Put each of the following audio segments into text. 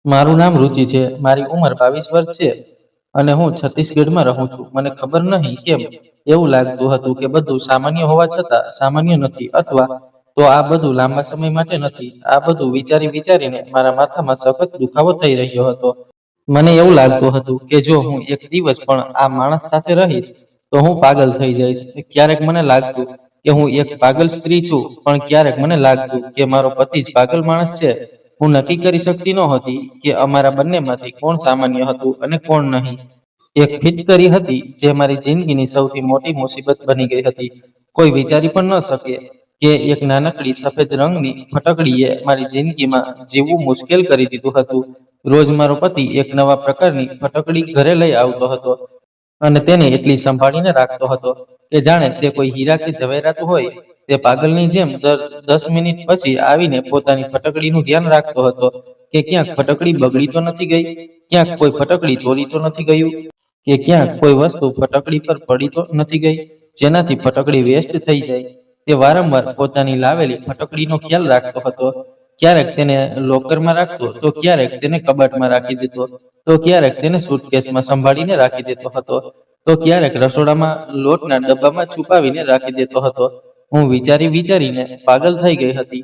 મારું નામ રુચિ છે. મારી ઉંમર 22 વર્ષ છે અને હું છત્તીસગઢમાં રહું છું. મને ખબર નહીં કેમ એવું લાગતું હતું કે બધું સામાન્ય હોવા છતાં સામાન્ય નથી, અથવા તો આ બધું લાંબા સમય માટે નથી. આ બધું વિચારીને મારા માથામાં સખત દુખાવો થઈ રહ્યો હતો. મને એવું લાગતું હતું કે જો હું એક દિવસ પણ આ માણસ સાથે રહીશ તો હું પાગલ થઈ જઈશ. ક્યારેક મને લાગતું કે હું એક પાગલ સ્ત્રી છું, પણ ક્યારેક મને લાગતું કે મારો પતિ જ પાગલ માણસ છે. હું નક્કી કરી શકતી નહોતી કે અમારા બંનેમાંથી કોણ સામાન્ય હતું અને કોણ નહીં. એક ફિટકરી હતી જે મારી જિંદગીની સૌથી મોટી મુસીબત બની ગઈ હતી. કોઈ વિચારી પણ ન શકે કે એક નાનકડી સફેદ રંગની ફટકડીએ મારી જિંદગીમાં જીવવું મુશ્કેલ કરી દીધું હતું. રોજ મારો પતિ એક નવા પ્રકારની ફટકડી ઘરે લઈ આવતો હતો અને તેને એટલી સંભાળીને રાખતો હતો કે જાણે તે કોઈ હીરા કે જવેરાત હોય. તે પાગલની જેમ દર 10 મિનિટ પછી આવીને પોતાની ફટકડીનું ધ્યાન રાખતો હતો કે ક્યાંક ફટકડી બગડી તો નથી ગઈ, ક્યાંક કોઈ ફટકડી ચોરી તો નથી ગયું, કે ક્યાંક કોઈ વસ્તુ ફટકડી પર પડી તો નથી ગઈ જેનાથી ફટકડી વેસ્ટ થઈ જાય. તે વારંવાર પોતાની લાવેલી ફટકડીનો ખ્યાલ રાખતો હતો. ક્યારેક તેને લોકરમાં રાખતો, તો ક્યારેક તેને કબાટમાં રાખી દેતો, તો ક્યારેક તેને સુટકેસમાં સંભાળીને રાખી દેતો હતો, તો ક્યારેક રસોડામાં લોટના ડબ્બામાં છુપાવીને રાખી દેતો હતો. હું વિચારીને પાગલ થઈ ગઈ હતી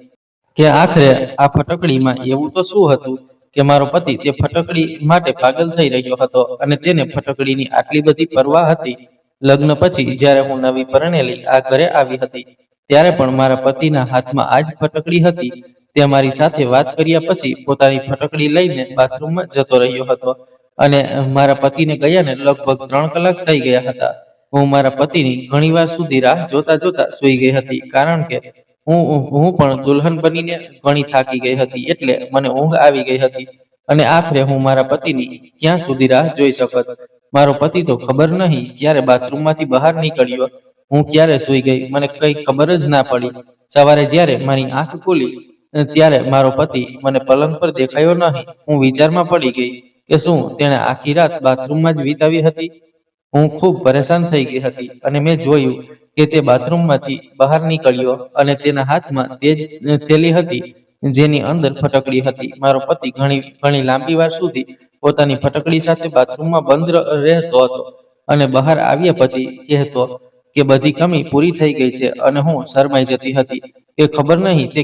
કે આખરે આ ફટકડીમાં એવું તો શું હતું કે મારો પતિ તે ફટકડી માટે પાગલ થઈ રહ્યો હતો અને તેને ફટકડીની આટલી બધી પરવા હતી. લગ્ન પછી જ્યારે હું નવી પરણેલી આ ઘરે આવી હતી ત્યારે પણ મારા પતિના હાથમાં આ જ ફટકડી હતી. તે મારી સાથે વાત કર્યા પછી પોતાની ફટકડી લઈને બાથરૂમમાં જતો રહ્યો હતો અને મારા પતિને ગયાને લગભગ 3 કલાક થઈ ગયા હતા. હું મારા પતિની ઘણીવાર સુધી રાહ જોતા સૂઈ ગઈ હતી, કારણ કે હું પણ દુલ્હન બનીને ઘણી થાકી ગઈ હતી, એટલે મને ઊંઘ આવી ગઈ હતી અને આખરે હું મારા પતિની ક્યાં સુધી રાહ જોઈ શકત. મારો પતિ તો ખબર નહીં ક્યારે બાથરૂમમાંથી બહાર નીકળ્યો, હું ક્યારે સૂઈ ગઈ મને કંઈ ખબર જ ના પડી. સવારે જ્યારે મારી આંખ ખુલી ત્યારે મારો પતિ મને પલંગ પર દેખાયો નહીં. હું વિચારમાં પડી ગઈ કે શું તેણે આખી રાત બાથરૂમમાં જ વિતાવી હતી. હું ખૂબ પરેશાન થઈ ગઈ હતી અને મેં જોયું કે તે બાથરૂમમાંથી બહાર નીકળ્યો અને તેના હાથમાં તે જ થેલી હતી જેની અંદર ફટકડી હતી. મારો પતિ ઘણી લાંબી વાર સુધી પોતાની ફટકડી સાથે બાથરૂમમાં બંધ રહેતો હતો અને બહાર આવ્યા પછી કહેતો કે બધી કમી પૂરી થઈ ગઈ છે, અને હું શરમાઈ જતી હતી કે ખબર નહીં તે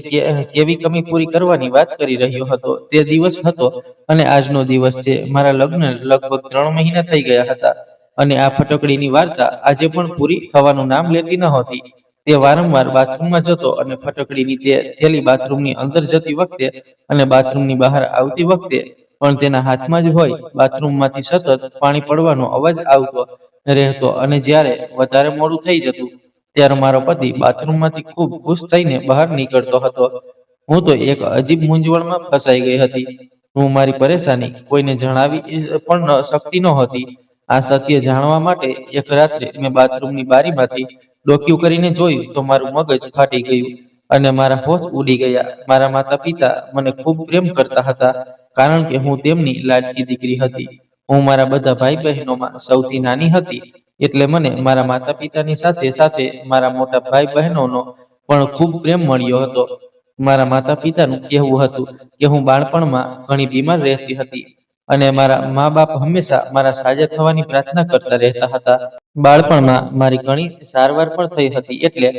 કેવી કમી પૂરી કરવાની વાત કરી રહ્યો હતો. તે દિવસ હતો અને આજનો દિવસ છે. મારા લગ્ન લગભગ 3 મહિના થઈ ગયા હતા અને આ ફટકડીની વાર્તા આજે પણ પૂરી થવાનું નામ લેતી નહોતી. તે વારંવાર બાથરૂમમાં જતો અને ફટકડીની તે થેલી બાથરૂમની અંદર જતી વખતે અને બાથરૂમની બહાર આવતી વખતે પણ તેના હાથમાં જ હોય. બાથરૂમમાંથી સતત પાણી પડવાનો અવાજ આવતો રહેતો અને જ્યારે વધારે મોડું થઈ જતું ત્યારે મારો પતિ બાથરૂમમાંથી ખૂબ ખુશ થઈને બહાર નીકળતો હતો. હું તો એક અજીબ મૂંઝવણમાં ફસાઈ ગઈ હતી. હું મારી પરેશાની કોઈને જણાવી પણ શકતી નહોતી. આ સત્ય જાણવા માટે એક રાત્રે મેં બાથરૂમની બારીમાંથી ડોકિયું કરીને જોયું તો મારું મગજ ફાટી ગયું અને મારા હોશ ઉડી ગયા. મારા માતા પિતા મને ખૂબ પ્રેમ કરતા હતા, કારણ કે હું તેમની લાડકી દીકરી હતી. હું મારા બધા ભાઈ બહેનોમાં સૌથી નાની હતી, એટલે મને મારા માતા પિતાની સાથે સાથે મારા મોટા ભાઈ બહેનોનો પણ ખૂબ પ્રેમ મળ્યો હતો. મારા માતા પિતાનું કહેવું હતું કે હું બાળપણમાં ઘણી બીમાર રહેતી હતી અને મારા મા બાપ હંમેશા મારા સાજા થવાની પ્રાર્થના કરતા રહેતા હતા. બાળપણમાં મારી ઘણી સારવાર પણ થઈ હતી, એટલે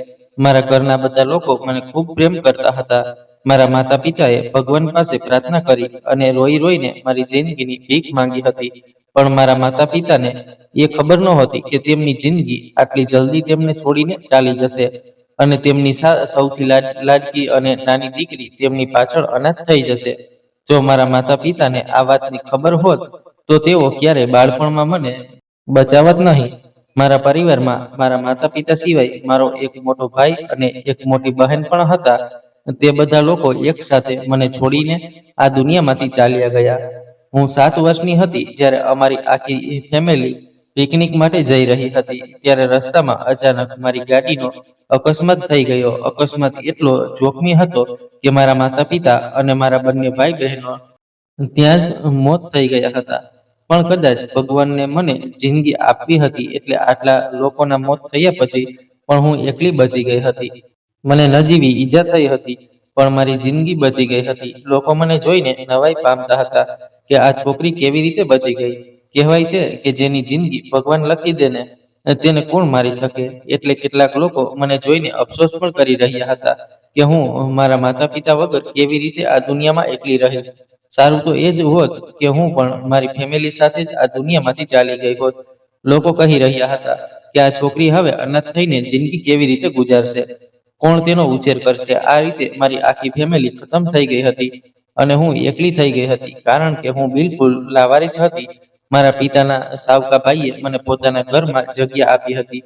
મારા ઘરના બધા લોકો મને ખૂબ પ્રેમ કરતા હતા. મારા માતા પિતાએ ભગવાન પાસે પ્રાર્થના કરી અને રોઈને મારી જિંદગીની ભીખ માંગી હતી, પણ મારા માતા પિતાને એ ખબર નહોતી કે તેમની જિંદગી આટલી જલ્દી તેમને છોડીને ચાલી જશે અને તેમની સૌથી લાડકી અને નાની દીકરી તેમની પાછળ અનાથ થઈ જશે. જો મારા માતા પિતાને આ વાતની ખબર હોત તો તેઓ ક્યારેય બાળપણમાં મને બચાવત નહીં. મારા પરિવારમાં મારા માતા પિતા સિવાય મારો એક મોટો ભાઈ અને એક મોટી બહેન પણ હતા. તે બધા લોકો એક સાથે મને છોડીને આ દુનિયામાંથી ચાલ્યા ગયા. હું 7 વર્ષની હતી જ્યારે અમારી આખી ફેમિલી પિકનિક માટે જઈ રહી હતી. ત્યારે રસ્તામાં અચાનક મારી ગાડીનો અકસ્માત થઈ ગયો. અકસ્માત એટલો જોખમી હતો કે મારા માતા પિતા અને મારા બંને ભાઈ બહેનો ત્યાં જ મોત થઈ ગયા હતા. પણ કદાચ ભગવાનને મને જિંદગી આપવી હતી, એટલે આટલા લોકોના મોત થયા પછી પણ હું એકલી બચી ગઈ હતી. મને નજીવી ઈજા થઈ હતી. પણ મારી જિંદગી બચી ગઈ હતી. લોકો મને જોઈને નવાઈ પામતા હતા કે આ છોકરી કેવી રીતે બચી ગઈ. કહેવાય છે કે જેની જિંદગી ભગવાન લખી દે ને તેને કોણ મારી શકે. એટલે કેટલાક લોકો મને જોઈને અફસોસ પણ કરી રહ્યા હતા કે હું મારા માતા પિતા વગર કેવી રીતે આ દુનિયામાં એકલી રહીશ. સારું તો એ જ હોત કે હું પણ મારી ફેમિલી સાથે જ આ દુનિયામાંથી ચાલી ગઈ હોત. લોકો કહી રહ્યા હતા કે આ છોકરી હવે અનાથ થઈને જિંદગી કેવી રીતે ગુજારશે, કોણ તેનો ઉછેર કરશે. આ રીતે મારી આખી ફેમિલી ખતમ થઈ ગઈ હતી અને હું એકલી થઈ ગઈ હતી, કારણ કે હું બિલકુલ લાવારીસ હતી. મારા પિતાના સાવકા ભાઈએ મને પોતાના ઘરમાં જગ્યા આપી હતી,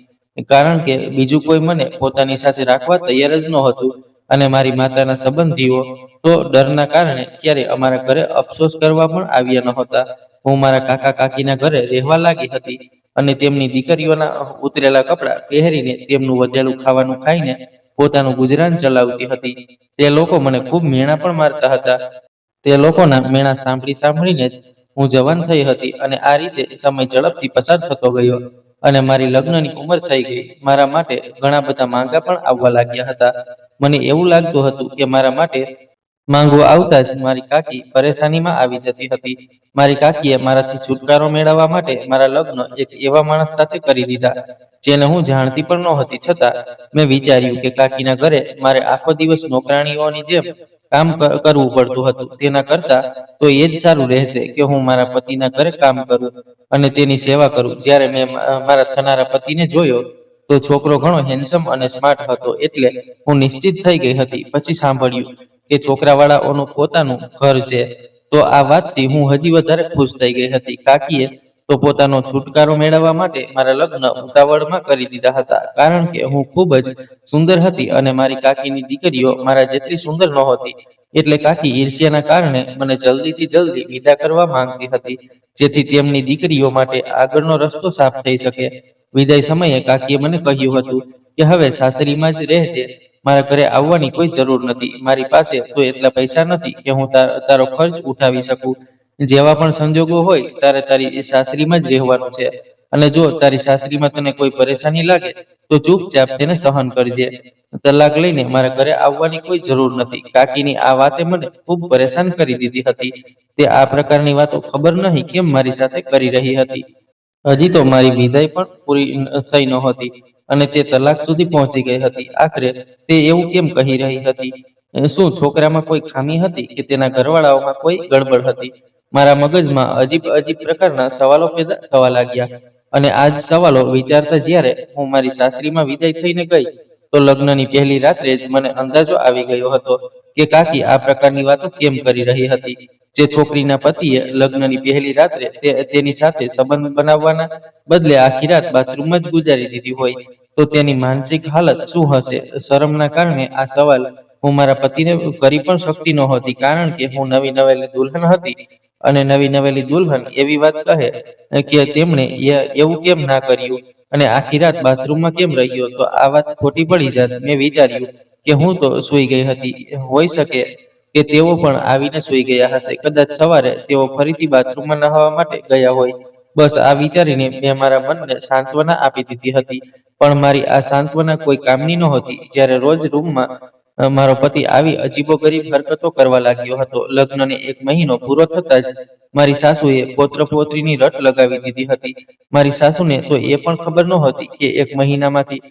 કારણ કે બીજું કોઈ મને પોતાની સાથે રાખવા તૈયાર જ નહોતું. અને મારી માતાના સંબંધીઓ તો ડરના કારણે ક્યારે અમારા ઘરે અફસોસ કરવા પણ આવ્યા નહોતા. હું મારા કાકા કાકીના ઘરે રહેવા લાગી હતી અને તેમની દીકરીઓના ઉતરેલા કપડાં પહેરીને તેમનું વધેલું ખાવાનું ખાઈને પોતાનું ગુજરાન ચલાવતી હતી. તે લોકો મને ખૂબ મેણા પણ મારતા હતા. તે લોકોના મેણા સાંભળીને જ હું જવાન થઈ હતી અને આ રીતે સમય ઝડપથી પસાર થતો ગયો અને મારી લગ્નની ઉંમર થઈ ગઈ. મારા માટે ઘણા બધા માંગા પણ આવવા લાગ્યા હતા. મને એવું લાગતું હતું કે મારા માટે માંગો આવતા જ મારી કાકી પરેશાનીમાં આવી જતી હતી. મારી કાકીએ મારાથી છુટકારો મેળવવા માટે મારા લગ્ન એક એવા માણસ સાથે કરી દીધા જેને હું જાણતી પણ નહોતી. છતાં મેં વિચાર્યું કે કાકીના ઘરે મારે આખો દિવસ નોકરાણીઓની જેમ કામ કરવું પડતું હતું. તેના કરતાં તો એ જ સારું રહેશે કે હું મારા પતિના ઘરે કામ કરું અને તેની સેવા કરું. જ્યારે મેં મારા થનારા પતિને જોયો તો છોકરો ઘણો હેન્ડસમ અને સ્માર્ટ હતો. એટલે હું નિશ્ચિત થઈ ગઈ હતી. પછી સાંભળ્યું કે છોકરાવાળાઓનું પોતાનું ઘર છે, તો આ વાતથી હું હજી વધારે ખુશ થઈ ગઈ હતી. કાકીએ તો પોતાનો છુટકારો મેળવવા માટે મારા લગ્ન ઉતાવળમાં કરી દીધા હતા, કારણ કે હું ખૂબ જ સુંદર હતી અને મારી કાકીની દીકરીઓ મારા જેટલી સુંદર નહોતી. એટલે કાકી ઈર્ષ્યાના કારણે મને જલ્દીથી જલ્દી વિદા કરવા માંગતી હતી, જેથી તેમની દીકરીઓ માટે આગળનો રસ્તો સાફ થઈ શકે. વિદાય સમયે કાકીએ મને કહ્યું હતું કે હવે સાસરીમાં જ રહેજે, મારા ઘરે આવવાની કોઈ જરૂર નથી. મારી પાસે તો એટલા પૈસા નથી કે હું તારો ખર્ચ ઉઠાવી શકું. જેવા પણ સંજોગો હોય તારે તારી સાસરીમાં જ રહેવાનું છે અને જો તારી સાસરીમાં તને કોઈ પરેશાની લાગે તો ચૂપચાપ તેને સહન કરજે. તલાક લઈને મારા ઘરે આવવાની કોઈ જરૂર નથી. કાકીની આ વાતે મને ખૂબ પરેશાન કરી દીધી હતી. તે આ પ્રકારની વાતો ખબર નહીં કેમ મારી સાથે કરી રહી હતી. હજી તો મારી વિદાય પણ પૂરી થઈ નહોતી અને તે તલાક સુધી પહોંચી ગઈ હતી. આખરે તે એવું કેમ કહી રહી હતી? શું છોકરામાં કોઈ ખામી હતી કે તેના ઘરવાળાઓમાં કોઈ ગડબડ હતી? મારા મગજમાં અજીબ અજીબ પ્રકારના સવાલો પેદા થવા લાગ્યા અને આ જ સવાલો વિચારતા જ્યારે હું મારી સાસરીમાં વિદાય થઈને ગઈ તો લગ્નની પહેલી રાત્રે જ મને અંદાજો આવી ગયો હતો કે કાકી આ પ્રકારની વાતો કેમ કરી રહી હતી. જે છોકરીના પતિએ લગ્નની પહેલી રાત્રે તેની સાથે સંબંધ બનાવવાના બદલે આખી રાત બાથરૂમમાં જ ગુજારી દીધી હોય તો તેની માનસિક હાલત શું હશે? શરમના કારણે આ સવાલ હું મારા પતિને કરી પણ શકતી નહોતી, કારણ કે હું નવી નવેલી દુલ્હન હતી અને નવી નવેલી દુલ્હન એવી વાત કહે કે તેમણે એવું કેમ ના કર્યું અને આખી રાત બાથરૂમમાં કેમ રહ્યો તો આ વાત ખોટી પડી જાત. મેં વિચાર્યું કે હું તો સૂઈ ગઈ હતી, હોઈ શકે કે તેઓ પણ આવીને સૂઈ ગયા હશે. કદાચ સવારે તેઓ ફરીથી બાથરૂમમાં નહાવા માટે ગયા હોય. બસ આ વિચારીને મેં મારા મનને સાંત્વના આપી દીધી હતી. પણ મારી આ સાંત્વના કોઈ કામની નહોતી. જ્યારે રોજ રૂમમાં મારો પતિ આવી અજીબોગરીબ હરકતો કરવા લાગ્યો હતો. લગ્નને 1 મહિનો પૂરો થતાં જ મારી સાસુએ પૌત્ર પૌત્રીની રટ લગાવી દીધી હતી. મારી સાસુને તો એ પણ ખબર નહોતી કે 1 મહિનામાંથી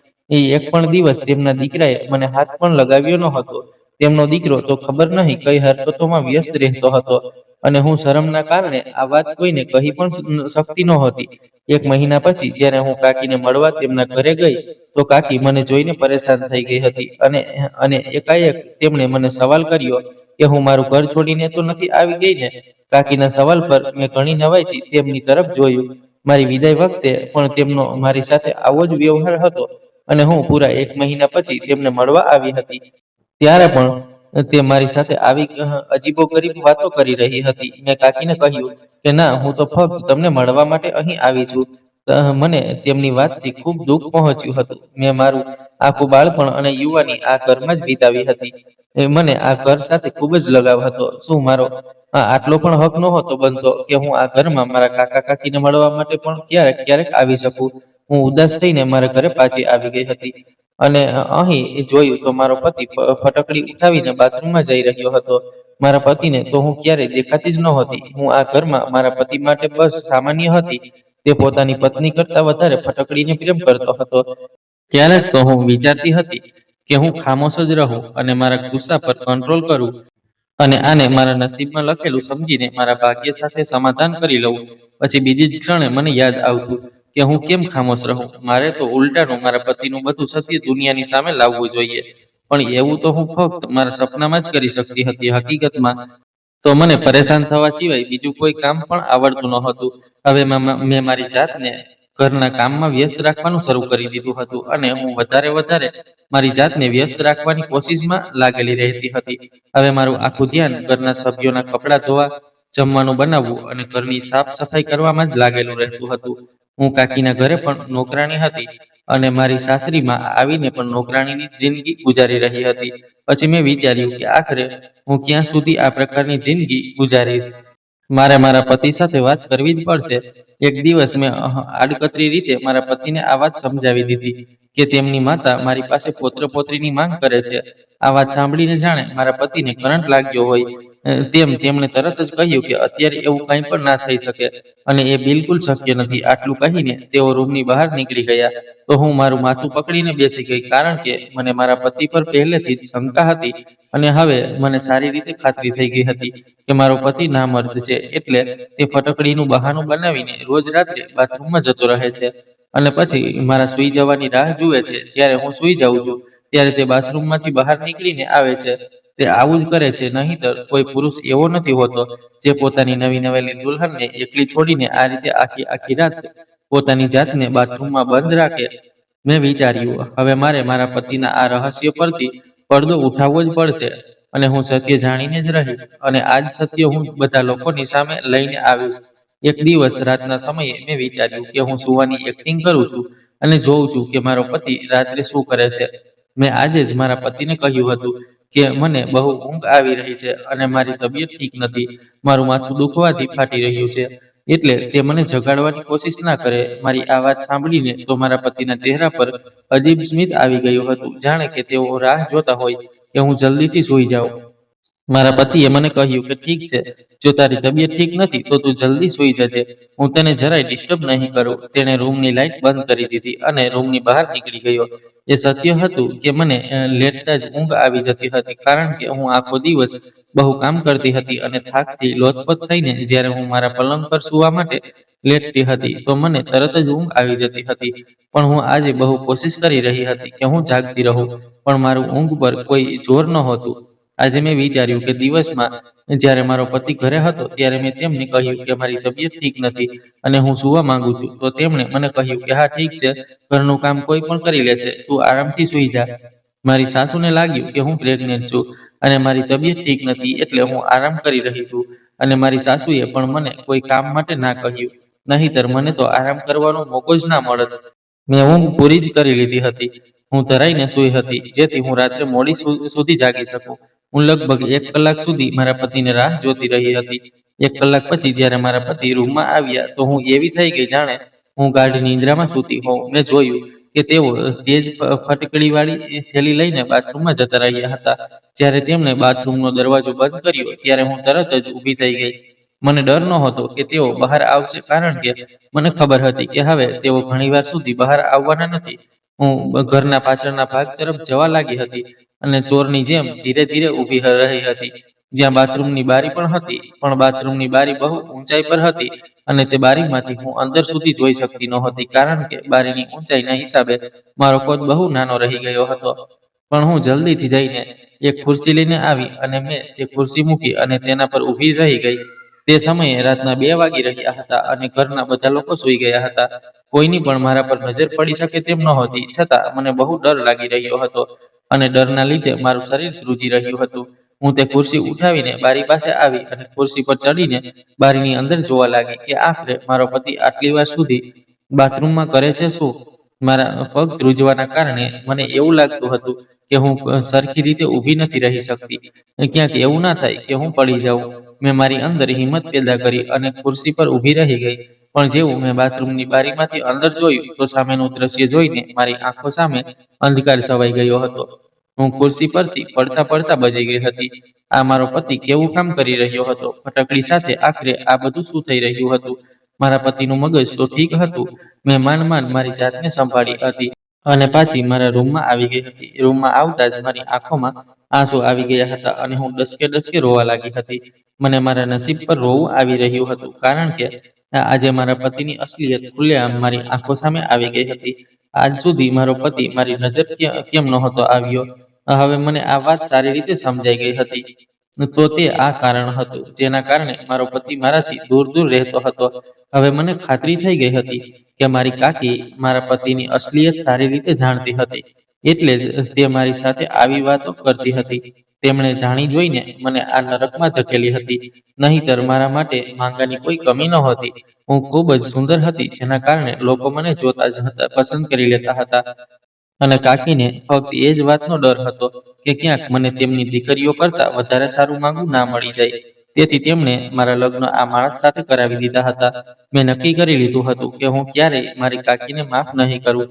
એક પણ દિવસ તેમના દીકરાએ મને હાથ પણ લગાવ્યો નહોતો. તેમનો દીકરો તો ખબર નહીં કઈ હરકતોમાં વ્યસ્ત રહેતો હતો અને હું શરમના કારણે આ વાત કોઈને કહી પણ શકતી નહોતી. 1 મહિના પછી જ્યારે હું કાકીને મળવા તેમના ઘરે ગઈ તો કાકી મને જોઈને પરેશાન થઈ ગઈ હતી અને એકાએક તેમણે મને સવાલ કર્યો કે હું મારું ઘર છોડીને તો નથી આવી ગઈ ને? કાકીના સવાલ પર મેં ઘણી નવાઈથી તેમની તરફ જોયું. મારી વિદાય વખતે પણ તેમનો મારી સાથે આવો જ વ્યવહાર હતો અને હું પૂરા 1 મહિના પછી તેમને મળવા આવી હતી ત્યારે પણ તે મારી સાથે આવી અજીબોગરીબ વાતો કરી રહી હતી. મેં કાકીને કહ્યું કે ના, હું તો ફક્ત તમને મળવા માટે અહીં આવી છું. મને તેમની વાતથી ખૂબ દુઃખ પહોંચ્યું હતું. મેં મારું આખું બાળપણ અને યુવાની આ ઘરમાં જ વિતાવી હતી. મને આ ઘર સાથે ખૂબ જ લગાવ હતો. શું મારો આટલો પણ હક નહોતો બનતો કે હું આ ઘરમાં મારા કાકા કાકીને મળવા માટે પણ ક્યારેક ક્યારેક આવી શકું? હું ઉદાસ થઈને મારા ઘરે પાછી આવી ગઈ હતી. અને અહીં જોયું તો મારો પતિ ફટકડી ઉઠાવીને બાથરૂમમાં જઈ રહ્યો હતો. મારા પતિને તો હું ક્યારેય દેખાતી જ નહોતી. હું આ ઘરમાં મારા પતિ માટે બસ સામાન્ય હતી. તે પોતાની પત્ની કરતા વધારે ફટકડીને પ્રેમ કરતો હતો. ક્યારેક તો હું વિચારતી હતી કે હું ખામોશ જ રહું અને મારા ગુસ્સા પર કંટ્રોલ કરું અને આને મારા નસીબમાં લખેલું સમજીને મારા ભાગ્ય સાથે સમાધાન કરી લઉં. પછી બીજી જ ક્ષણે મને યાદ આવતું કે હું કેમ ખામોશ રહું. મારે તો ઉલટાનું મારા પતિનું બધું સત્ય દુનિયાની સામે લાવવું જોઈએ. પણ એવું તો હું ફક્ત મારા સપનામાં જ કરી શકતી હતી. હકીકતમાં તો મને પરેશાન થવા સિવાય બીજું કોઈ કામ પણ આવડતું નહોતું. હવે મેં મારી જાતને ઘરના કામમાં વ્યસ્ત રાખવાનું શરૂ કરી દીધું હતું અને હું વધારે મારી જાતને વ્યસ્ત રાખવાની કોશિશમાં લાગેલી રહેતી હતી. હવે મારું આખું ધ્યાન ઘરના સભ્યોના કપડાં ધોવા, જમવાનું બનાવવું અને ઘરની સાફ સફાઈ કરવામાં જ લાગેલું રહેતું હતું. હું કાકીના ઘરે પણ નોકરાણી હતી અને મારી સાસરીમાં આવીને પણ નોકરાણીની જિંદગી ગુજારી રહી હતી. પછી મેં વિચાર્યું કે આખરે હું ક્યાં સુધી આ પ્રકારની જિંદગી ગુજારીશ. મારે મારા પતિ સાથે વાત કરવી જ પડશે. એક દિવસ મેં આડકતરી રીતે મારા પતિને આ વાત સમજાવી દીધી કે તેમની માતા મારી પાસે પૌત્ર પૌત્રીની માંગ કરે છે. આ વાત સાંભળીને જાણે મારા પતિને કરંટ લાગ્યો હોય તેમ તેમણે તરત જ કહ્યું કે અત્યારે એવું કંઈ પણ ના થઈ શકે અને એ બિલકુલ શક્ય નથી. આટલું કહીને તેઓ રૂમની બહાર નીકળી ગયા. તો હું મારું માથું પકડીને બેસી ગઈ, કારણ કે મને મારા પતિ પર પહેલેથી જ શંકા હતી અને હવે મને સારી રીતે ખાતરી થઈ ગઈ હતી કે મારો પતિ નામર્દ છે. એટલે તે ફટકડીનું બહાનું બનાવીને રોજ રાત્રે બાથરૂમમાં જતો રહે છે અને પછી મારા સૂઈ જવાની રાહ જુએ છે. જ્યારે હું સૂઈ જાઉં છું ત્યારે તે બાથરૂમમાંથી બહાર નીકળીને આવે છે. તે આવું જ કરે છે, નહીંતર કોઈ પુરુષ એવો નથી હોતો જે પોતાની નવી નવેલી દુલ્હનને એકલી છોડીને આ રીતે આખી રાત પોતાની જાતને બાથરૂમમાં બંધ રાખે. મેં વિચાર્યું, હવે મારે મારા પતિના આ રહસ્ય પરથી પડદો ઉઠાવવો જ પડશે અને હું સત્ય જાણીને જ રહીશ અને આ જ સત્ય હું બધા લોકોની સામે લઈને આવીશ. એક દિવસ રાતના સમયે મેં વિચાર્યું કે હું સુવાની એક્ટિંગ કરું છું અને જોઉં છું કે મારો પતિ રાત્રે શું કરે છે. મેં આજે જ મારા પતિને કહ્યું હતું કે મને બહુ ઊંઘ આવી રહી છે અને મારી તબિયત ઠીક નથી. મારું માથું દુખવાથી ફાટી રહ્યું છે. એટલે તે મને જગાડવાની કોશિશ ના કરે. મારી આ વાત સાંભળીને તો મારા પતિના ચહેરા પર અજીબ સ્મિત આવી ગયું હતું, જાણે કે તેઓ રાહ જોતા હોય કે હું જલ્દીથી સૂઈ જાઉં. મારા પતિએ મને કહ્યું કે ઠીક છે, જો તારી તબિયત ઠીક નથી તો તું જલ્દી સૂઈ જજે. હું તને જરાય ડિસ્ટર્બ નહીં કરું. તેણે રૂમની લાઇટ બંધ કરી દીધી અને રૂમની બહાર નીકળી ગયો. એ સત્ય હતું કે મને લેટતા જ ઊંઘ આવી જતી હતી, કારણ કે હું આખો દિવસ બહુ કામ કરતી હતી અને થાકથી લોથપોથ થઈને જ્યારે હું મારા પલંગ પર સૂવા માટે લેટતી હતી તો મને તરત જ ઊંઘ આવી જતી હતી. પણ હું આજે બહુ કોશિશ કરી રહી હતી કે હું જાગતી રહું, પણ મારું ઊંઘ પર કોઈ જોર નહોતું. આજે મેં વિચાર્યું કે દિવસમાં જ્યારે મારો પતિ ઘરે હતો ત્યારે મેં તેમને કહ્યું કે મારી તબિયત ઠીક નથી અને હું સૂવા માંગુ છું. તો તેમણે મને કહ્યું કે હા ઠીક છે, ઘરનું કામ કોઈ પણ કરી લેશે, તું આરામથી સૂઈ જા. મારી સાસુને લાગ્યું કે હું પ્રેગ્નેન્ટ છું અને મારી તબિયત ઠીક નથી એટલે હું આરામ કરી રહી છું અને મારી સાસુએ પણ મને કોઈ કામ માટે ના કહ્યું, નહીંતર મને તો આરામ કરવાનો મોકો જ ના મળત. મેં ઊંઘ પૂરી જ કરી લીધી હતી. હું ધરાઈને સૂઈ હતી જેથી હું રાત્રે મોડી સુધી જાગી શકું. હું લગભગ 1 કલાક સુધી મારા પતિને રાહ જોતી રહી હતી. 1 કલાક પછી જ્યારે મારા પતિ રૂમમાં આવ્યા તો હું એવી થઈ ગઈ જાણે હું ગાઢ નિંદ્રામાં સૂતી હોઉં. મેં જોયું કે તેઓ તેજ ફટકડીવાળી થેલી લઈને બાથરૂમમાં જતા રહ્યા હતા. જ્યારે તેમણે બાથરૂમનો દરવાજો બંધ કર્યો ત્યારે હું તરત જ ઊભી થઈ ગઈ. મને ડર નહોતો કે તેઓ બહાર આવશે, કારણ કે મને ખબર હતી કે હવે તેઓ ઘણીવાર સુધી બહાર આવવાના નથી. હું ઘરના પાછળના ભાગ તરફ જવા લાગી હતી અને ચોરની જેમ ધીરે ધીરે ઊભી રહી હતી, જ્યાં બાથરૂમની બારી પણ હતી. પણ બાથરૂમની બારી બહુ ઊંચાઈ પર હતી અને તે બારીમાંથી હું અંદર સુધી જોઈ શકતી નહોતી, કારણ કે બારીની ઊંચાઈના હિસાબે મારો કદ બહુ નાનો રહી ગયો હતો. પણ હું જલ્દીથી જઈને એક ખુરશી લઈને આવી અને મેં તે ખુરશી મૂકી અને તેના પર ઊભી રહી ગઈ. તે સમયે રાતના 2 વાગી રહ્યા હતા અને ઘરના બધા લોકો સૂઈ ગયા હતા. કોઈની પણ મારા પર નજર પડી શકે તેમ નહોતી, છતાં મને બહુ ડર લાગી રહ્યો હતો અને ડરના લીધે મારું શરીર ધ્રુજી રહ્યું હતું. હું તે ખુરશી ઉઠાવીને બારી પાસે આવી અને ખુરશી પર ચડીને બારીની અંદર જોવા લાગી કે આખરે મારો પતિ આટલી વાર સુધી બાથરૂમમાં કરે છે શું. મારા પગ ધ્રુજવાના કારણે મને એવું લાગતું હતું કે હું સરખી રીતે ઊભી નથી રહી શકતી. ક્યાંક એવું ના થાય કે હું પડી જાઉં. મેં મારી અંદર હિંમત પેદા કરી અને ખુરશી પર ઊભી રહી ગઈ, પણ જેવું મેં બાથરૂમની બારીમાંથી અંદર જોયું તો સામેનું દ્રશ્ય જોઈને મારી આંખો સામે અંધકાર છવાઈ ગયો હતો. હું ખુરશી પરથી પડતા પડતા બચી ગઈ હતી. આ મારો પતિ કેવું કામ કરી રહ્યો હતો? ફટકડી સાથે આખરે આ બધું શું થઈ રહ્યું હતું? મારા પતિનું મગજ તો ઠીક હતું. મેં માંડ મારી જાતને સંભાળી હતી અને પાછી મારા રૂમમાં આવી ગઈ હતી. રૂમમાં આવતા જ મારી આંખોમાં આંસુ આવી ગયા હતા અને હું ડસકે ડસકે રોવા લાગી હતી. મને મારા નસીબ પર રોવું આવી રહ્યું હતું, કારણ કે આજે મારા પતિની અસલિયત ખુલ્લેઆમ મારી આંખો સામે આવી ગઈ હતી. આજ સુધી મારો પતિ મારી નજર કેમ નહોતો આવ્યો? હવે મને આ વાત સારી રીતે સમજાઈ ગઈ હતી. તો તે આ કારણ હતું જેના કારણે મારો પતિ મારાથી દૂર દૂર રહેતો હતો. હવે મને ખાતરી થઈ ગઈ હતી કે મારી કાકી મારા પતિની અસલિયત સારી રીતે જાણતી હતી. એટલે જ તે મારી સાથે આવી વાતો કરતી હતી. તેમણે જાણી જોઈને મને આ નરકમાં ધકેલી હતી. નહીંતર મારા માટે માંગાની કોઈ કમી નહોતી. હું ખૂબ જ સુંદર હતી, જેના કારણે લોકો મને જોતા જ પસંદ કરી લેતા હતા. અને કાકીને ફક્ત એ જ વાતનો ડર હતો કે ક્યાંક મને તેમની દીકરીઓ કરતાં વધારે સારું માંગવું ના મળી જાય. તેથી તેમણે મારા લગ્ન આ માણસ સાથે કરાવી દીધા હતા. મેં નક્કી કરી લીધું હતું કે હું ક્યારેય મારી કાકીને માફ નહીં કરું.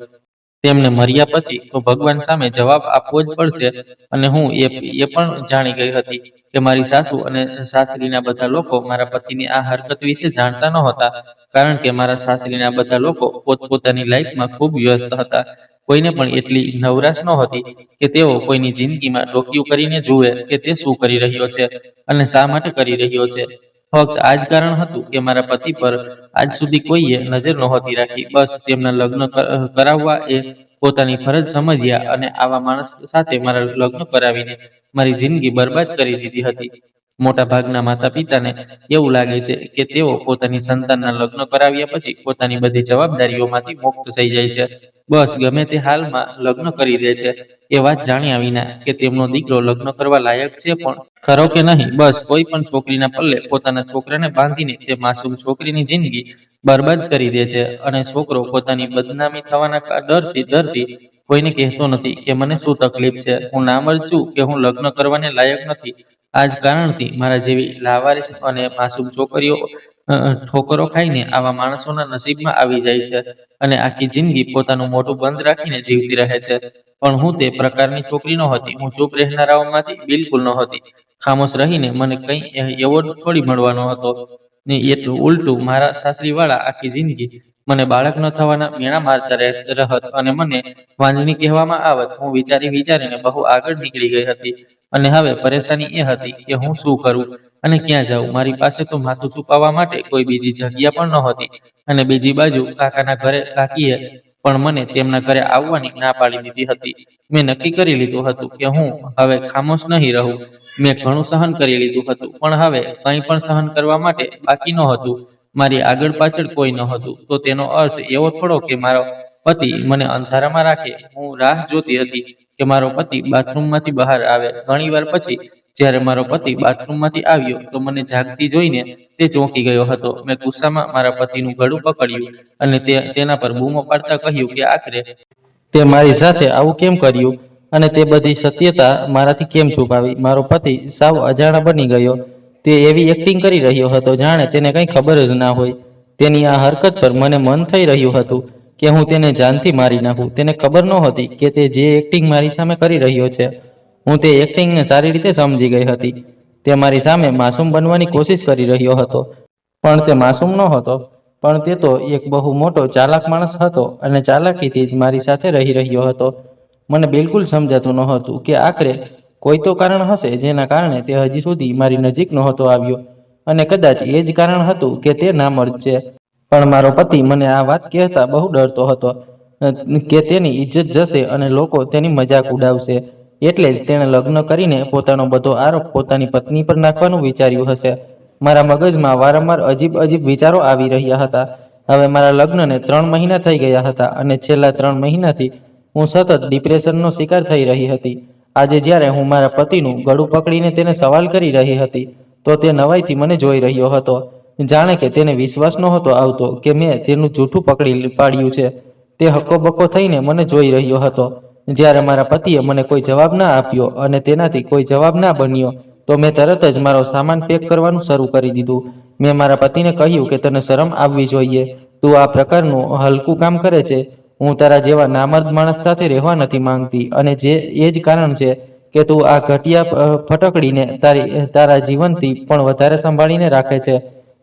તેમને મર્યા પછી તો ભગવાન સામે જવાબ આપવો જ પડશે. અને હું એ પણ જાણી ગઈ હતી કે મારી સાસુ અને સાસરીના બધા લોકો મારા પતિની આ હરકત વિશે જાણતા નહોતા, કારણ કે મારા સાસરીના બધા લોકો પોતપોતાની લાઈફમાં ખૂબ વ્યસ્ત હતા. કોઈને પણ એટલી નવરાશ નહોતી કે તેઓ કોઈની જિંદગીમાં ડોકિયું કરીને જુએ કે તે શું કરી રહ્યો છે અને શા માટે કરી રહ્યો છે. ફક્ત આ જ કારણ હતું કે મારા પતિ પર આજ સુધી કોઈએ નજર નહોતી રાખી. બસ તેમના લગ્ન કરાવવા એ પોતાની ફરજ સમજ્યા અને આવા માણસ સાથે મારા લગ્ન કરાવીને મારી જિંદગી બરબાદ કરી દીધી હતી. મોટા ભાગના માતા પિતાને એવું લાગે છે કે તેઓ પોતાની સંતાનના લગ્ન કરાવ્યા પછી પોતાની બધી જવાબદારીઓમાંથી મુક્ત થઈ જાય છે. બસ ગમે તે હાલમાં લગ્ન કરી દે છે, એ વાત જાણ્યા વિના કે તેમનો દીકરો લગ્ન કરવા લાયક છે પણ ખરો કે નહીં. બસ કોઈ પણ છોકરીના પલ્લે પોતાના છોકરાને બાંધીને તે માસૂમ છોકરીની જિંદગી બરબાદ કરી દે છે. અને છોકરો પોતાની બદનામી થવાના ડરથી કોઈને કહેતો નથી કે મને શું તકલીફ છે, હું નામર્દ છું કે હું લગ્ન કરવાને લાયક નથી. આ જ કારણથી મારા જેવી લાવારીસ અને માસૂમ છોકરીઓ ઠોકરો ખાઈને આવા માણસોના નસીબમાં આવી જાય છે અને આખી જિંદગી પોતાનું મોઢું બંધ રાખીને જીવતી રહે છે. પણ હું તે પ્રકારની છોકરી નહોતી. હું ચૂપ રહેનારાઓમાંથી બિલકુલ નહોતી. ખામોશ રહીને મને કંઈ એવોર્ડ થોડી મળવાનો હતો. ને એટલું ઉલટું મારા સાસરીવાળા આખી જિંદગી મને બાળક ન થવાના મેણા મારતા રહત અને મને વાંજણી કહેવામાં આવત. હું વિચારીને બહુ આગળ નીકળી ગઈ હતી અને હવે પરેશાની એ હતી કે હું શું કરું અને ક્યાં જાઉં. મારી પાસે તો માથું છુપાવવા માટે કોઈ બીજી જગ્યા પણ નહોતી. અને બીજી બાજુ કાકાના ઘરે કાકીએ પણ મને તેમના ઘરે આવવાની ના પાડી દીધી હતી. મેં નક્કી કરી લીધું હતું કે હું હવે ખામોશ નહીં રહું. મેં ઘણું સહન કરી લીધું હતું, પણ હવે કંઈ પણ સહન કરવા માટે બાકી નહોતું. મારી આગળ પાછળ કોઈ નહોતું. તો તેનો અર્થ એવો થોડો કે મારો પતિ મને અંધારામાં રાખે. હું રાહ જોતી હતી કે મારો પતિ બાથરૂમમાંથી બહાર આવે. ઘણીવાર પછી જ્યારે મારો પતિ બાથરૂમમાંથી આવ્યો તો મને જાગતી જોઈને તે ચોંકી ગયો હતો. મેં ગુસ્સામાં મારા પતિનું ગળું પકડ્યું અને તેના પર બૂમો પાડતા કહ્યું કે આખરે તે મારી સાથે આવું કેમ કર્યું અને તે બધી સત્યતા મારાથી કેમ છુપાવી. મારો પતિ સાવ અજાણા બની ગયો. તે એવી એક્ટિંગ કરી રહ્યો હતો જાણે તેને કંઈ ખબર જ ના હોય. તેની આ હરકત પર મને મન થઈ રહ્યું હતું કે હું તેને જાનથી મારી નાખું. તેને ખબર નહોતી કે તે જે એક્ટિંગ મારી સામે કરી રહ્યો છે, હું તે એક્ટિંગને સારી રીતે સમજી ગઈ હતી. તે મારી સામે માસૂમ બનવાની કોશિશ કરી રહ્યો હતો, પણ તે માસૂમ નહોતો. પણ તે તો એક બહુ મોટો ચાલાક માણસ હતો અને ચાલાકીથી જ મારી સાથે રહી રહ્યો હતો. મને બિલકુલ સમજાતું નહોતું કે આખરે કોઈ તો કારણ હશે જેના કારણે તે હજી સુધી મારી નજીક નહોતો આવ્યો. અને કદાચ એ જ કારણ હતું કે તે નામર્દ છે. પણ મારો પતિ મને આ વાત કહેતા બહુ ડરતો હતો કે તેની ઇજ્જત જશે અને લોકો તેની મજાક ઉડાવશે. એટલે જ તેણે લગ્ન કરીને પોતાનો બધો આરોપ પોતાની પત્ની પર નાખવાનું વિચાર્યું હશે. મારા મગજમાં વારંવાર અજીબ વિચારો આવી રહ્યા હતા. હવે મારા લગ્નને 3 મહિના થઈ ગયા હતા અને છેલ્લા 3 મહિનાથી હું સતત ડિપ્રેશનનો શિકાર થઈ રહી હતી. આજે જ્યારે હું મારા પતિનું ગળું પકડીને તેને સવાલ કરી રહી હતી તો તે નવાઈથી મને જોઈ રહ્યો હતો, જાણે કે તેને વિશ્વાસ નહોતો આવતો કે મેં તેનું જૂઠું પકડી પાડ્યું છે. તે હક્કોબક્કો થઈને મને જોઈ રહ્યો હતો. જ્યારે મારા પતિએ મને કોઈ જવાબ ના આપ્યો અને તેનાથી કોઈ જવાબ ના બન્યો તો મેં તરત જ મારો સામાન પેક કરવાનું શરૂ કરી દીધું. મેં મારા પતિને કહ્યું કે તને શરમ આવવી જોઈએ, તું આ પ્રકારનું હલકું કામ કરે છે. હું તારા જેવા નામર્દ માણસ સાથે રહેવા નથી માંગતી, અને એ જ કારણ છે કે તું આ ઘટિયા ફટકડીને તારા જીવનથી પણ વધારે સંભાળીને રાખે છે.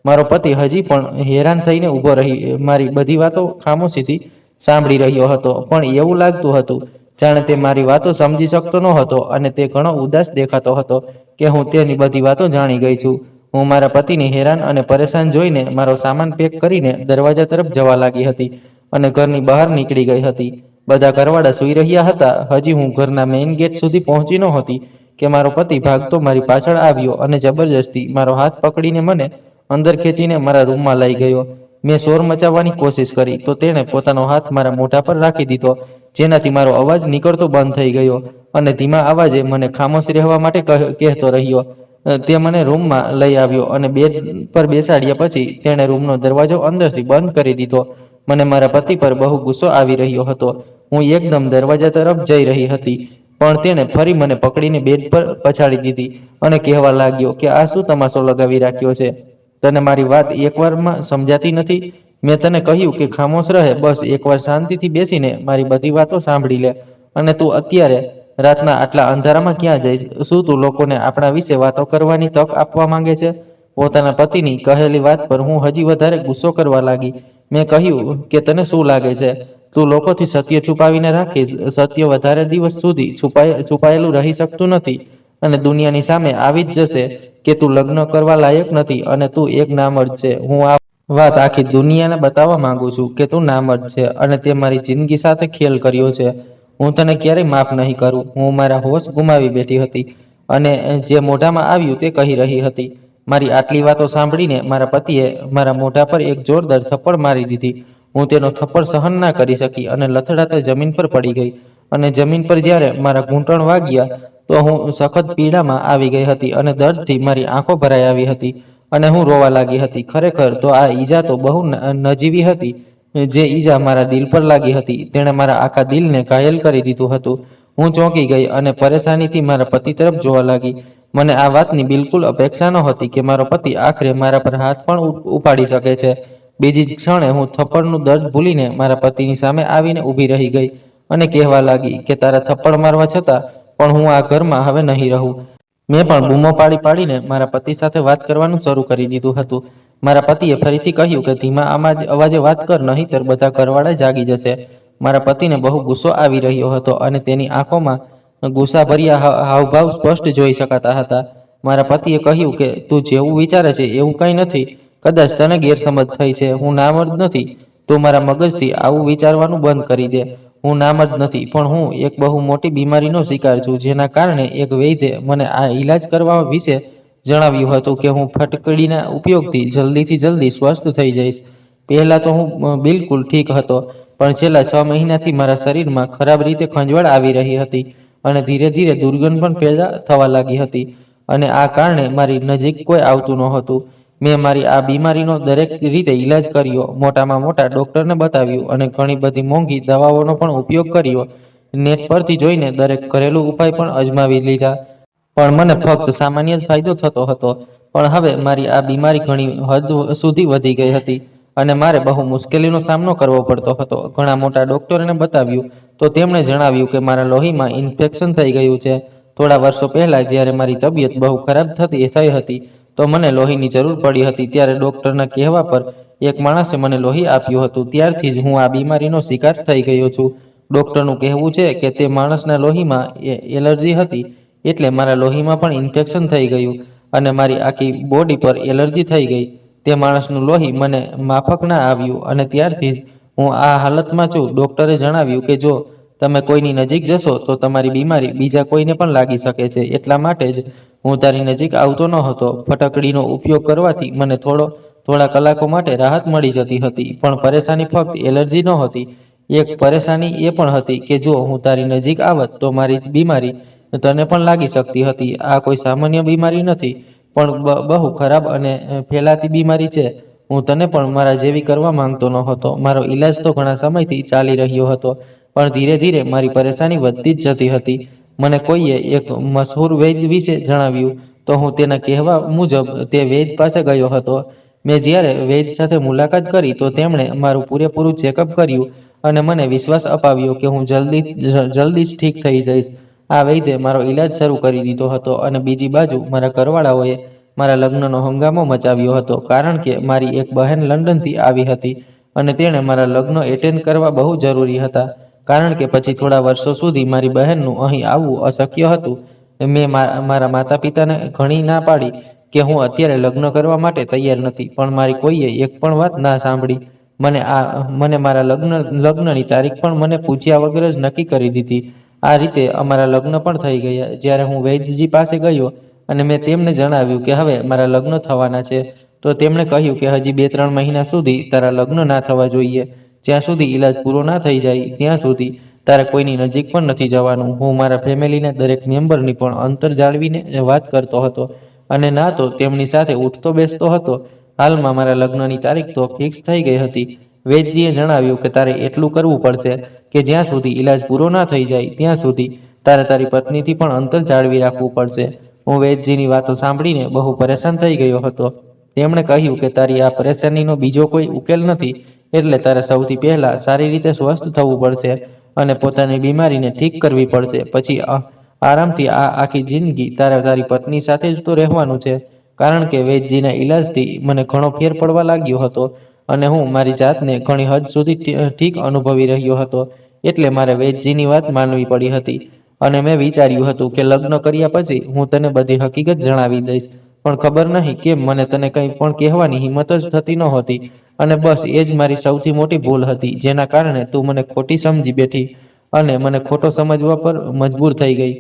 મારો પતિ હજી પણ હેરાન થઈને ઊભો રહી મારી બધી વાતો ખામોશીથી સાંભળી રહ્યો હતો, પણ એવું લાગતું હતું જાણે તે મારી વાતો સમજી શકતો ન હતો, અને તે ઘણો ઉદાસ દેખાતો હતો કે હું તેની બધી વાતો જાણી ગઈ છું. હું મારા પતિને હેરાન અને પરેશાન જોઈને મારો સામાન પેક કરીને દરવાજા તરફ જવા લાગી હતી અને ઘરની બહાર નીકળી ગઈ હતી. બધા ઘરવાળા સૂઈ રહ્યા હતા. હજી હું ઘરના મેઇન ગેટ સુધી પહોંચી નહોતી કે મારો પતિ ભાગતો મારી પાછળ આવ્યો અને જબરજસ્તી મારો હાથ પકડીને મને અંદર ખેંચીને મારા રૂમમાં લઈ ગયો. મેં શોર મચાવવાની કોશિશ કરી તો તેણે પોતાનો હાથ મારા મોઢા પર રાખી દીધો, જેનાથી મારો અવાજ નીકળતો બંધ થઈ ગયો અને ધીમા અવાજે મને ખામોશ રહેવા માટે કહેતો રહ્યો. તે મને રૂમમાં લઈ આવ્યો અને બેડ પર બેસાડ્યા પછી તેણે રૂમનો દરવાજો અંદરથી બંધ કરી દીધો. મને મારા પતિ પર બહુ ગુસ્સો આવી રહ્યો હતો. હું એકદમ દરવાજા તરફ જઈ રહી હતી, પણ તેણે ફરી મને પકડીને બેડ પર પછાડી દીધી અને કહેવા લાગ્યો કે આ શું તમાશો લગાવી રાખ્યો છે? તને મારી વાત એકવારમાં સમજાતી નથી? મેં તને કહ્યું કે ખામોશ રહે, બસ એકવાર શાંતિથી બેસીને મારી બધી વાતો સાંભળી લે. અને તું અત્યારે રાતના આટલા અંધારામાં ક્યાં જઈશ? શું તું લોકોને આપણા વિશે વાતો કરવાની તક આપવા માંગે છે? પોતાના પતિની કહેલી વાત પર હું હજી વધારે ગુસ્સો કરવા લાગી. મેં કહ્યું કે તને શું લાગે છે, તું લોકોથી સત્ય છુપાવીને રાખીશ? સત્ય વધારે દિવસ સુધી છુપાયેલું રહી શકતું નથી અને દુનિયાની સામે આવી જ જશે કે તું લગ્ન કરવા લાયક નથી અને તું એક નામર્દ છે. હું આ વાત આખી દુનિયાને બતાવવા માંગુ છું કે તું નામર્દ છે અને તે મારી જિંદગી સાથે ખેલ કર્યો છે. હું તને ક્યારેય માફ નહીં કરું. હું મારા હોશ ગુમાવી બેઠી હતી અને જે મોઢામાં આવ્યું તે કહી રહી હતી. મારી આટલી વાતો સાંભળીને મારા પતિએ મારા મોઢા પર એક જોરદાર થપ્પડ મારી દીધી. હું તેનો થપ્પડ સહન ના કરી શકી અને લથડાતા જમીન પર પડી ગઈ. અને જમીન પર જ્યારે મારા ઘૂંટણ વાગ્યા તો હું સખત પીડામાં આવી ગઈ હતી અને દર્દથી મારી આંખો ભરાઈ આવી હતી અને હું રોવા લાગી હતી. ખરેખર તો આ ઈજા તો બહુ નજીવી હતી. જે ઈજા મારા દિલ પર લાગી હતી તેણે મારા આખા દિલને ઘાયલ કરી દીધું હતું. હું ચોંકી ગઈ અને પરેશાનીથી મારા પતિ તરફ જોવા લાગી. મને આ વાતની બિલકુલ અપેક્ષા નહોતી કે મારો પતિ આખરે મારા પર હાથ પણ ઉપાડી શકે છે. બીજી જ ક્ષણે હું થપ્પડનું દર્દ ભૂલીને મારા પતિની સામે આવીને ઊભી રહી ગઈ અને કહેવા લાગી કે તારા થપ્પડ મારવા છતાં પણ હું આ ઘરમાં હવે નહીં રહું. મેં પણ બૂમો પાડી પાડીને મારા પતિ સાથે વાત કરવાનું શરૂ કરી દીધું હતું. મારા પતિએ ફરીથી કહ્યું કે ધીમા અવાજે વાત કર, નહીંતર બધા ઘરવાળા જાગી જશે. મારા પતિને બહુ ગુસ્સો આવી રહ્યો હતો અને તેની આંખોમાં ગુસ્સાભર્યા હાવભાવ સ્પષ્ટ જોઈ શકાતા હતા. મારા પતિએ કહ્યું કે તું જેવું વિચારે છે એવું કંઈ નથી. કદાચ તને ગેરસમજ થઈ છે. હું નામર્દ નથી. તું મારા મગજથી આવું વિચારવાનું બંધ કરી દે. હું નામર્દ નથી, પણ હું એક બહુ મોટી બીમારીનો શિકાર છું, જેના કારણે એક વૈદ્યે મને આ ઈલાજ કરવા વિશે જણાવ્યું હતું કે હું ફટકડીના ઉપયોગથી જલ્દી સ્વસ્થ થઈ જઈશ. પહેલાં તો હું બિલકુલ ઠીક હતો, પણ છેલ્લા 6 મહિનાથી મારા શરીરમાં ખરાબ રીતે ખંજવાળ આવી રહી હતી અને ધીરે ધીરે દુર્ગંધ પણ પેદા થવા લાગી હતી અને આ કારણે મારી નજીક કોઈ આવતું નહોતું. મેં મારી આ બીમારીનો દરેક રીતે ઈલાજ કર્યો. મોટામાં મોટા ડૉક્ટરને બતાવ્યું અને ઘણી બધી મોંઘી દવાઓનો પણ ઉપયોગ કર્યો. નેટ પરથી જોઈને દરેક ઘરેલું ઉપાય પણ અજમાવી લીધા, પણ મને ફક્ત સામાન્ય જ ફાયદો થતો હતો. પણ હવે મારી આ બીમારી ઘણી હદ સુધી વધી ગઈ હતી અને મારે બહુ મુશ્કેલીનો સામનો કરવો પડતો હતો. ઘણા મોટા ડૉક્ટરોને બતાવ્યું તો તેમણે જણાવ્યું કે મારા લોહીમાં ઇન્ફેક્શન થઈ ગયું છે. થોડા વર્ષો પહેલાં જ્યારે મારી તબિયત બહુ ખરાબ થઈ હતી તો મને લોહીની જરૂર પડી હતી. ત્યારે ડૉક્ટરના કહેવા પર એક માણસે મને લોહી આપ્યું હતું. ત્યારથી જ હું આ બીમારીનો શિકાર થઈ ગયો છું. ડૉક્ટરનું કહેવું છે કે તે માણસના લોહીમાં એલર્જી હતી, એટલે મારા લોહીમાં પણ ઇન્ફેક્શન થઈ ગયું અને મારી આખી બોડી પર એલર્જી થઈ ગઈ. તે માણસનું લોહી મને માફક ના આવ્યું અને ત્યારથી જ હું આ હાલતમાં છું. ડૉક્ટરે જણાવ્યું કે જો તમે કોઈની નજીક જશો તો તમારી બીમારી બીજા કોઈને પણ લાગી શકે છે. એટલા માટે જ હું તારી નજીક આવતો ન હતો. ફટકડીનો ઉપયોગ કરવાથી મને થોડા કલાકો માટે રાહત મળી જતી હતી, પણ પરેશાની ફક્ત એલર્જી નહોતી. એક પરેશાની એ પણ હતી કે જો હું તારી નજીક આવત તો મારી બીમારી તને પણ લાગી શકતી હતી. આ કોઈ સામાન્ય બીમારી નથી, પણ બહુ ખરાબ અને ફેલાતી બીમારી છે. હું તને પણ મારા જેવી કરવા માંગતો ન હતો. મારો ઈલાજ તો ઘણા સમયથી ચાલી રહ્યો હતો, પણ ધીરે ધીરે મારી પરેશાની વધતી જ જતી હતી. મને કોઈએ એક મશહૂર વૈદ્ય વિશે જણાવ્યું તો હું તેના કહેવા મુજબ તે વૈદ્ય પાસે ગયો હતો. મેં જ્યારે વૈદ સાથે મુલાકાત કરી તો તેમણે મારું પૂરેપૂરું ચેકઅપ કર્યું અને મને વિશ્વાસ અપાવ્યો કે હું જલ્દી જ ઠીક થઈ જઈશ. આ વૈદ્ય મારો ઈલાજ શરૂ કરી દીધો હતો અને બીજી બાજુ મારા ઘરવાળાઓએ મારા લગ્નનો હંગામો મચાવ્યો હતો કારણ કે મારી એક બહેન લંડનથી આવી હતી અને તેણે મારા લગ્ન એટેન્ડ કરવા બહુ જરૂરી હતા કારણ કે પછી થોડા વર્ષો સુધી મારી બહેનનું અહીં આવવું અશક્ય હતું. મેં મારા માતા પિતાને ઘણી ના પાડી કે હું અત્યારે લગ્ન કરવા માટે તૈયાર નથી, પણ મારી કોઈએ એક પણ વાત ના સાંભળી. મને મારા લગ્નની તારીખ પણ મને પૂછ્યા વગર જ નક્કી કરી દીધી. આ રીતે અમારા લગ્ન પણ થઈ ગયા. જ્યારે હું વૈદ્યજી પાસે ગયો અને મેં તેમને જણાવ્યું કે હવે મારા લગ્ન થવાના છે, તો તેમણે કહ્યું કે હજી 2-3 મહિના સુધી તારા લગ્ન ના થવા જોઈએ. જ્યાં સુધી ઈલાજ પૂરો ના થઈ જાય ત્યાં સુધી તારે કોઈની નજીક પણ નથી જવાનું. હું મારા ફેમિલીના દરેક મેમ્બરની પણ અંતર જાળવીને વાત કરતો હતો અને ના તો તેમની સાથે ઉઠતો બેસતો હતો. હાલમાં મારા લગ્નની તારીખ તો ફિક્સ થઈ ગઈ હતી. વૈદ્યજીએ જણાવ્યું કે તારે એટલું કરવું પડશે કે જ્યાં સુધી ઈલાજ પૂરો ના થઈ જાય ત્યાં સુધી તારે તારી પત્નીથી પણ અંતર જાળવી રાખવું પડશે. હું વૈદ્યજીની વાતો સાંભળીને બહુ પરેશાન થઈ ગયો હતો. તેમણે કહ્યું કે તારી આ પરેશાનીનો બીજો કોઈ ઉકેલ નથી, એટલે તારે સૌથી પહેલાં સારી રીતે સ્વસ્થ થવું પડશે અને પોતાની બીમારીને ઠીક કરવી પડશે. પછી આરામથી આખી જિંદગી તારી પત્ની સાથે જ તો રહેવાનું છે. કારણ કે વૈદ્યજીના ઈલાજથી મને ઘણો ફેર પડવા લાગ્યો હતો અને હું મારી જાતને ઘણી હદ સુધી ઠીક અનુભવી રહ્યો હતો. એટલે મારે વૈદ્યજીની વાત માનવી પડી હતી અને મેં વિચાર્યું હતું કે લગ્ન કર્યા પછી હું તને બધી હકીકત જણાવી દઈશ. પણ ખબર નહીં કેમ મને તને કંઈ પણ કહેવાની હિંમત જ થતી નહોતી અને બસ એ જ મારી સૌથી મોટી ભૂલ હતી, જેના કારણે તું મને ખોટી સમજી બેઠી અને મને ખોટો સમજવા પર મજબૂર થઈ ગઈ.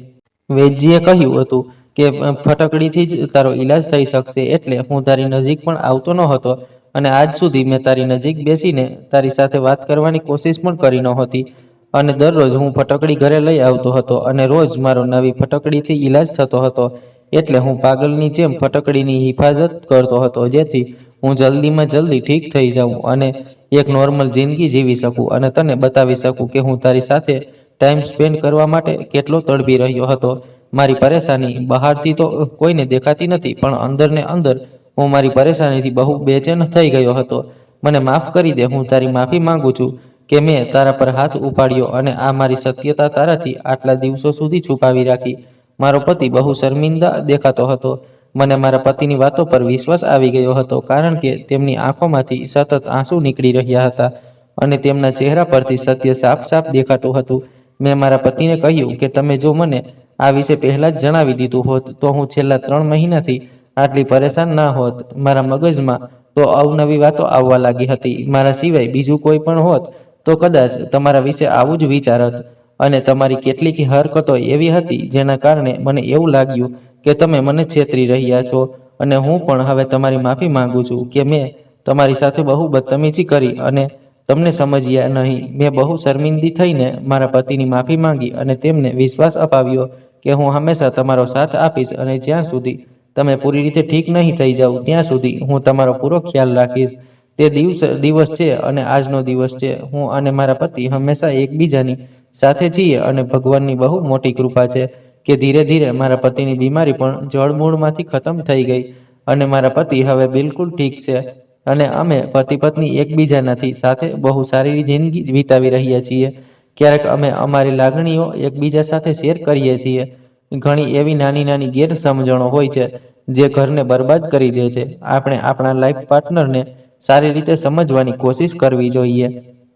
વૈદ્યજીએ કહ્યું હતું કે ફટકડીથી જ તારો ઈલાજ થઈ શકશે, એટલે હું તારી નજીક પણ આવતો ન હતો અને આજ સુધી મેં તારી નજીક બેસીને તારી સાથે વાત કરવાની કોશિશ પણ કરી નહોતી. અને દરરોજ હું ફટકડી ઘરે લઈ આવતો હતો અને રોજ મારો નવી ફટકડીથી ઈલાજ થતો હતો. એટલે હું પાગલની જેમ ફટકડીની હિફાજત કરતો હતો, જેથી હું જલ્દીમાં જલ્દી ઠીક થઈ જાઉં અને એક નોર્મલ જિંદગી જીવી શકું અને તને બતાવી શકું કે હું તારી સાથે ટાઈમ સ્પેન્ડ કરવા માટે કેટલો તડપી રહ્યો હતો. મારી પરેશાની બહારથી તો કોઈને દેખાતી નથી, પણ અંદર ને અંદર હું મારી પરેશાનીથી બહુ બેચેન થઈ ગયો હતો. મને માફ કરી દે. હું તારી માફી માંગુ છું કે મેં તારા પર હાથ ઉપાડ્યો અને આ મારી સત્યતા તારાથી આટલા દિવસો સુધી છુપાવી રાખી. મારો પતિ બહુ શર્મિંદા દેખાતો હતો. મને મારા પતિની વાતો પર વિશ્વાસ આવી ગયો હતો કારણ કે તેમની આંખોમાંથી સતત આંસુ નીકળી રહ્યા હતા અને તેમના ચહેરા પરથી સત્ય સાફ સાફ દેખાતું હતું. મેં મારા પતિને કહ્યું કે તમે જો મને આ વિશે પહેલાં જ જણાવી દીધું હોત તો હું છેલ્લા 3 મહિનાથી આટલી પરેશાન ના હોત. મારા મગજમાં તો અવનવી વાતો આવવા લાગી હતી. મારા સિવાય બીજું કોઈ પણ હોત તો કદાચ તમારા વિશે આવું જ વિચારત અને તમારી કેટલીક હરકતો એવી હતી જેના કારણે મને એવું લાગ્યું કે તમે મને છેતરી રહ્યા છો અને હું પણ હવે તમારી માફી માંગુ છું કે મેં તમારી સાથે બહુ બદતમીજી કરી અને તમને સમજ્યા નહીં. મેં બહુ શર્મિંદી થઈને મારા પતિની માફી માંગી અને તેમને વિશ્વાસ અપાવ્યો કે હું હંમેશા તમારો સાથ આપીશ અને જ્યાં સુધી તમે પૂરી રીતે ઠીક નહીં થઈ જાવ ત્યાં સુધી હું તમારો પૂરો ખ્યાલ રાખીશ. તે દિવસ છે અને આજનો દિવસ છે. હું અને મારા પતિ હંમેશા એકબીજાની સાથે છીએ અને ભગવાનની બહુ મોટી કૃપા છે કે ધીરે ધીરે મારા પતિની બીમારી પણ જળમૂળમાંથી ખતમ થઈ ગઈ અને મારા પતિ હવે બિલકુલ ઠીક છે અને અમે પતિ પત્ની એકબીજાનાથી સાથે બહુ સારી જિંદગી વિતાવી રહ્યા છીએ. ક્યારેક અમે અમારી લાગણીઓ એકબીજા સાથે શેર કરીએ છીએ. ઘણી એવી નાની નાની ગેરસમજણો હોય છે જે ઘરને બરબાદ કરી દે છે. આપણે આપણા લાઈફ પાર્ટનરને સારી રીતે સમજવાની કોશિશ કરવી જોઈએ,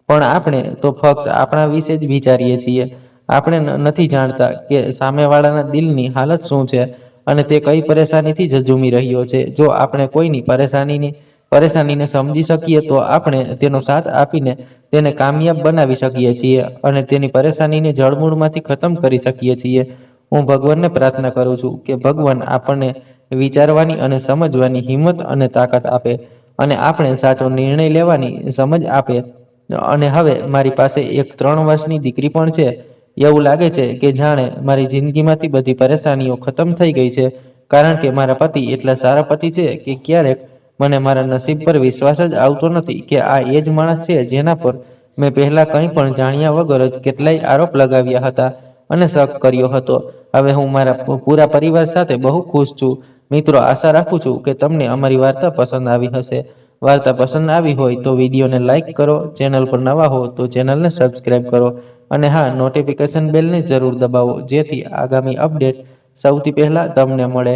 પણ આપણે તો ફક્ત આપણા વિશે જ વિચારીએ છીએ. આપણે નથી જાણતા કે સામેવાળાના દિલની હાલત શું છે અને તે કઈ પરેશાનીથી ઝઝૂમી રહ્યો છે. જો આપણે કોઈની પરેશાનીને સમજી શકીએ તો આપણે તેનો સાથ આપીને તેને કામયાબ બનાવી શકીએ છીએ અને તેની પરેશાનીને જળમૂળમાંથી ખતમ કરી શકીએ છીએ. હું ભગવાનને પ્રાર્થના કરું છું કે ભગવાન આપણને વિચારવાની અને સમજવાની હિંમત અને તાકાત આપે અને આપણે સાચો નિર્ણય લેવાની સમજ આપે. અને હવે મારી પાસે એક 3 વર્ષની દીકરી પણ છે. એવું લાગે છે કે જાણે મારી જિંદગીમાંથી બધી પરેશાનીઓ ખતમ થઈ ગઈ છે કારણ કે મારા પતિ એટલા સારા પતિ છે કે ક્યારેક મને મારા નસીબ પર વિશ્વાસ જ આવતો નથી કે આ એ જ માણસ છે જેના પર મેં પહેલાં કંઈ પણ જાણ્યા વગર જ કેટલાય આરોપ લગાવ્યા હતા અને શક કર્યો હતો. હવે હું મારા પૂરા પરિવાર સાથે બહુ ખુશ છું. મિત્રો, આશા રાખું છું કે તમને અમારી વાર્તા પસંદ આવી હશે. વાર્તા પસંદ આવી હોય તો વિડીયોને લાઇક કરો, ચેનલ પર નવા હો તો ચેનલને સબસ્ક્રાઇબ કરો અને હા, નોટિફિકેશન બેલને જરૂર દબાવો જેથી આગામી અપડેટ સૌથી પહેલા તમને મળે.